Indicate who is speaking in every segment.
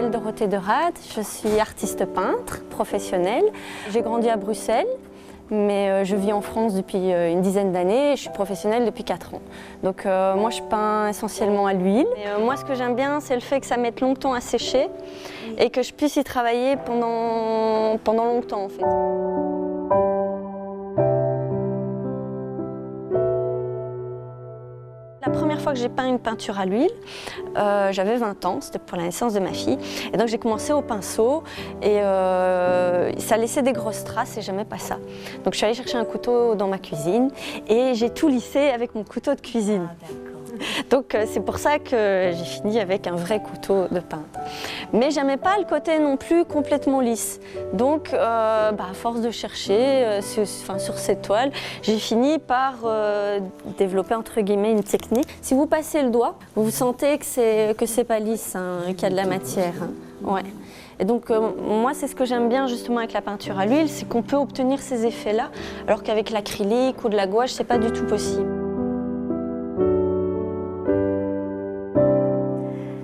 Speaker 1: m'appelle Dorothée de Rade, je suis artiste peintre professionnelle. J'ai grandi à Bruxelles, mais je vis en France depuis une dizaine d'années et je suis professionnelle depuis 4 ans. Donc moi je peins essentiellement à l'huile. Moi ce que j'aime bien c'est le fait que ça mette longtemps à sécher et que je puisse y travailler pendant longtemps en fait. La première fois que j'ai peint une peinture à l'huile, j'avais 20 ans, c'était pour la naissance de ma fille. Et donc j'ai commencé au pinceau et ça laissait des grosses traces et j'aimais pas ça. Donc je suis allée chercher un couteau dans ma cuisine et j'ai tout lissé avec mon couteau de cuisine. Donc c'est pour ça que j'ai fini avec un vrai couteau de peintre. Mais j'aimais pas le côté non plus complètement lisse. Donc à force de chercher sur cette toile, j'ai fini par développer entre guillemets une technique. Si vous passez le doigt, vous sentez que c'est pas lisse, hein, qu'il y a de la matière. Hein. Ouais. Et donc moi c'est ce que j'aime bien justement avec la peinture à l'huile, c'est qu'on peut obtenir ces effets-là, alors qu'avec l'acrylique ou de la gouache, c'est pas du tout possible.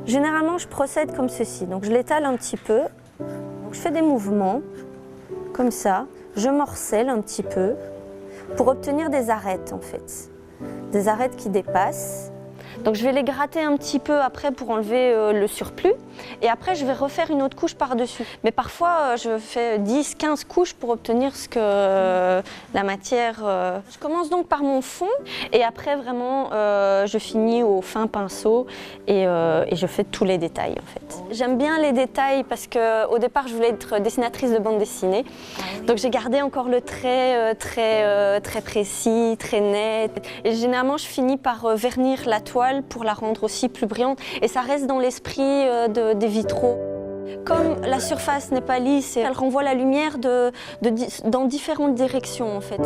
Speaker 1: Généralement, je procède comme ceci. Donc, je l'étale un petit peu. Donc, je fais des mouvements, comme ça. Je morcelle un petit peu pour obtenir des arêtes, en fait. Des arêtes qui dépassent. Donc, je vais les gratter un petit peu après pour enlever le surplus. Et après, je vais refaire une autre couche par-dessus. Mais parfois, je fais 10, 15 couches pour obtenir ce que la matière... Je commence donc par mon fond. Et après, vraiment, je finis au fin pinceau. Et je fais tous les détails, en fait. J'aime bien les détails parce qu'au départ, je voulais être dessinatrice de bande dessinée. Donc, j'ai gardé encore le trait très précis, très net. Et généralement, je finis par vernir la toile pour la rendre aussi plus brillante. Et ça reste dans l'esprit des vitraux. Comme la surface n'est pas lisse, elle renvoie la lumière dans différentes directions en fait.